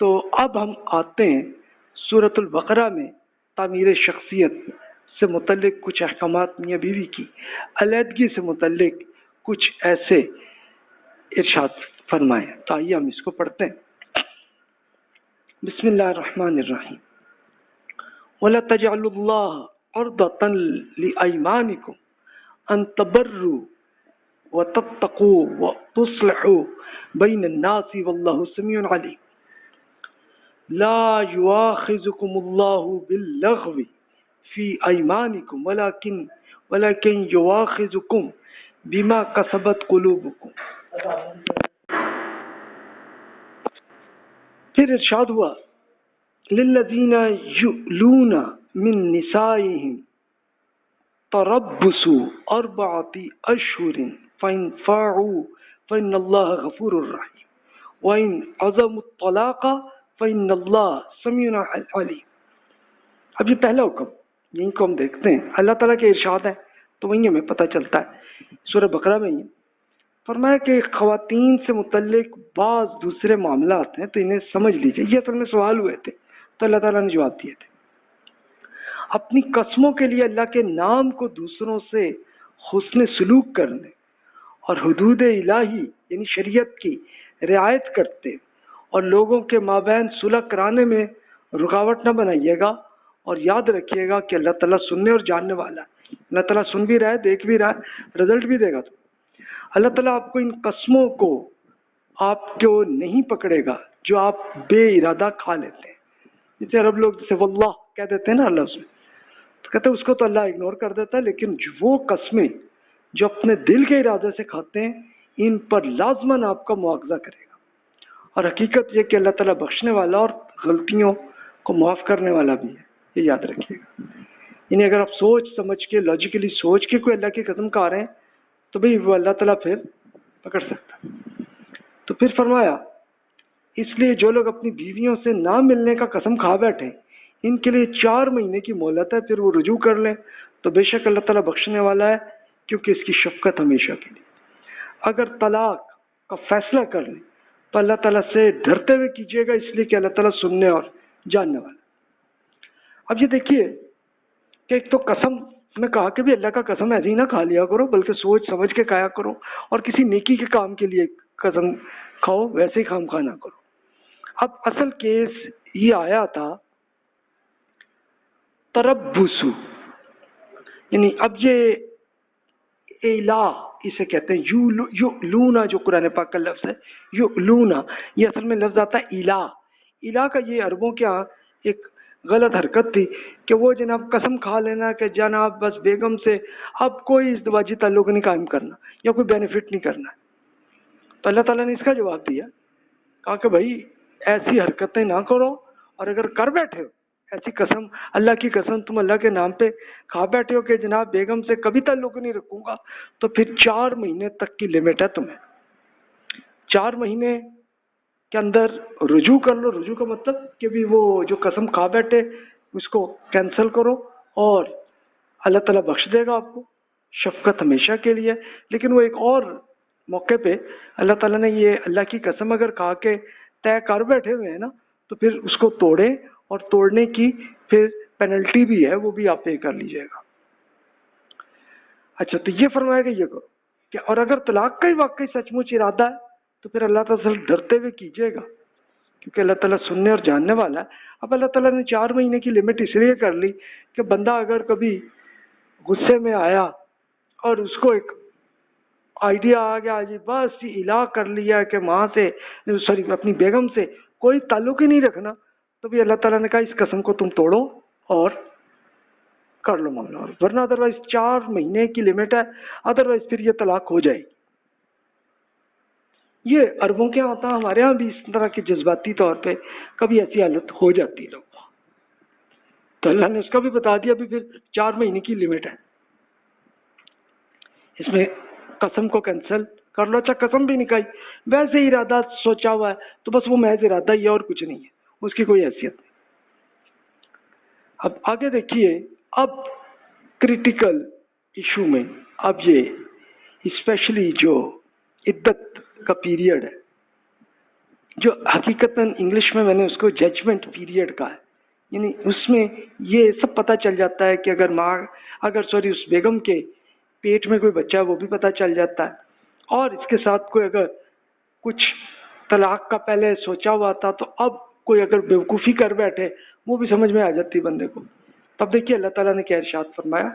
تو اب ہم آتے ہیں سورۃ البقرہ میں تعمیر شخصیت سے متعلق کچھ احکامات میاں بیوی کی علیحدگی سے متعلق کچھ ایسے ارشاد فرمائے. تو آئیے ہم اس کو پڑھتے ہیں. بسم اللہ الرحمن الرحیم. وَلَا تَجْعَلُوا اللَّهَ عُرْضَةً لِأَيْمَانِكُمْ أَن تَبَرُّوا وَتَتَّقُوا وَتُصْلِحُوا بَيْنَ النَّاسِ وَاللَّهُ سَمِيعٌ عَلِيمٌ. لا يؤاخذكم الله باللغو في أيمانكم ولكن يؤاخذكم بما كسبت قلوبكم. پھر ارشاد ہوا للذین یؤلون من نسائهم تربص 4 أشهر فإن فاعوا فإن الله غفور رحيم وإن عزموا الطلاق فإن الله سميع عليم. اب یہ پہلا حکم یہیں کو ہم دیکھتے ہیں اللہ تعالیٰ کے ارشاد ہے تو وہیں ہمیں پتہ چلتا ہے. سورہ بقرہ میں ہی فرمایا کہ خواتین سے متعلق بعض دوسرے معاملات ہیں تو انہیں سمجھ لیجئے. یہ اصل میں سوال ہوئے تھے تو اللہ تعالیٰ نے جواب دیے تھے. اپنی قسموں کے لیے اللہ کے نام کو دوسروں سے حسن سلوک کرنے اور حدود الہی یعنی شریعت کی رعایت کرتے اور لوگوں کے مابین صلح کرانے میں رکاوٹ نہ بنائیے گا. اور یاد رکھیے گا کہ اللہ تعالیٰ سننے اور جاننے والا ہے. اللہ تعالیٰ سن بھی رہا ہے, دیکھ بھی رہا ہے, رزلٹ بھی دے گا. تو اللہ تعالیٰ آپ کو ان قسموں کو آپ کو نہیں پکڑے گا جو آپ بے ارادہ کھا لیتے ہیں. جیسے عرب لوگ جیسے واللہ کہہ دیتے ہیں نا اللہ اس میں, تو کہتے ہیں اس کو تو اللہ اگنور کر دیتا ہے, لیکن وہ قسمیں جو اپنے دل کے ارادے سے کھاتے ہیں ان پر لازماً آپ کا مواخذہ کرے گا. اور حقیقت یہ کہ اللہ تعالیٰ بخشنے والا اور غلطیوں کو معاف کرنے والا بھی ہے, یہ یاد رکھیے گا. یعنی اگر آپ سوچ سمجھ کے لاجیکلی سوچ کے کوئی اللہ کی قسم کھا رہے ہیں تو بھئی وہ اللہ تعالیٰ پھر پکڑ سکتا ہے. تو پھر فرمایا اس لیے جو لوگ اپنی بیویوں سے نہ ملنے کا قسم کھا بیٹھے ان کے لیے 4 مہینے کی مہلت ہے, پھر وہ رجوع کر لیں تو بے شک اللہ تعالیٰ بخشنے والا ہے کیونکہ اس کی شفقت ہمیشہ کے لیے. اگر طلاق کا فیصلہ کر لیں تو اللہ تعالیٰ سے ڈرتے ہوئے کیجیے گا, اس لیے کہ اللہ تعالیٰ سننے اور جاننے والا. اب یہ دیکھیے کہ ایک تو قسم میں کہا کہ بھی اللہ کا قسم ایسے ہی نہ کھا لیا کرو بلکہ سوچ سمجھ کے کھایا کرو, اور کسی نیکی کے کام کے لیے قسم کھاؤ, ویسے ہی خام کھانا کرو. اب اصل کیس یہ آیا تھا تربص, یعنی اب یہ الہ اسے کہتے ہیں. یؤلونا جو قرآن پاک کا لفظ ہے یؤلونا, یہ اصل میں لفظ آتا ہے الہ. الہ کا یہ عربوں کے ہاں ایک غلط حرکت تھی کہ وہ جناب قسم کھا لینا کہ جناب بس بیگم سے اب کوئی ازدواجی تعلق نہیں قائم کرنا یا کوئی بینیفٹ نہیں کرنا. تو اللہ تعالیٰ نے اس کا جواب دیا, کہا کہ بھائی ایسی حرکتیں نہ کرو, اور اگر کر بیٹھے ہو ایسی قسم, اللہ کی قسم تم اللہ کے نام پہ کھا بیٹھے ہو کہ جناب بیگم سے کبھی تعلق نہیں رکھوں گا, تو پھر 4 مہینے تک کی لمٹ ہے تمہیں. 4 مہینے کے اندر رجوع کر لو. رجوع کا مطلب کہ بھی وہ جو قسم کھا بیٹھے اس کو کینسل کرو, اور اللہ تعالیٰ بخش دے گا آپ کو. شفقت ہمیشہ کے لیے. لیکن وہ ایک اور موقع پہ اللہ تعالیٰ نے یہ اللہ کی قسم اگر کھا کے طے کر بیٹھے ہوئے ہیں نا تو پھر اس کو توڑیں, اور توڑنے کی پھر پینلٹی بھی ہے, وہ بھی آپ پے کر لیجیے گا. اچھا, تو یہ فرمایا کہ یہ کرو کہ اور اگر طلاق کا ہی واقعی سچ مچ ارادہ ہے تو پھر اللہ تعالیٰ سے ڈرتے ہوئے کیجیے گا کیونکہ اللہ تعالیٰ سننے اور جاننے والا ہے. اب اللہ تعالیٰ نے 4 مہینے کی لمٹ اس لیے کر لی کہ بندہ اگر کبھی غصے میں آیا اور اس کو ایک آئیڈیا آ گیا جی بس الہ کر لیا کہ ماں سے سوری اپنی بیگم سے کوئی تعلق ہی نہیں رکھنا, تو بھی اللہ تعالیٰ نے کہا اس قسم کو تم توڑو اور کر لو معاملہ, ورنہ ادروائز 4 مہینے کی لمٹ ہے, ادروائز پھر یہ طلاق ہو جائے گی. یہ عربوں کے یہاں ہوتا, ہمارے یہاں بھی اس طرح کے جذباتی طور پہ کبھی ایسی حالت ہو جاتی ہے لوگوں. تو اللہ نے اس کا بھی بتا دیا بھی پھر 4 مہینے کی لمٹ ہے, اس میں قسم کو کینسل کر لو. اچھا قسم بھی نکائی, ویسے ہی ارادہ سوچا ہوا ہے تو بس وہ محض ارادہ ہی ہے اور کچھ نہیں ہے, اس کی کوئی حیثیت نہیں. اب آگے دیکھیے, اب کریٹیکل ایشو میں اب یہ اسپیشلی جو عدت کا پیریڈ ہے جو حقیقتاً انگلش میں نے اس کو ججمنٹ پیریڈ کہا ہے، یعنی اس میں یہ سب پتہ چل جاتا ہے کہ اگر اس بیگم کے پیٹ میں کوئی بچہ ہے وہ بھی پتہ چل جاتا ہے، اور اس کے ساتھ کوئی اگر کچھ طلاق کا پہلے سوچا ہوا تھا تو اب کوئی اگر بیوقوفی کر بیٹھے وہ بھی سمجھ میں آ جاتی بندے کو. تب دیکھیے اللہ تعالیٰ نے کیا ارشاد فرمایا.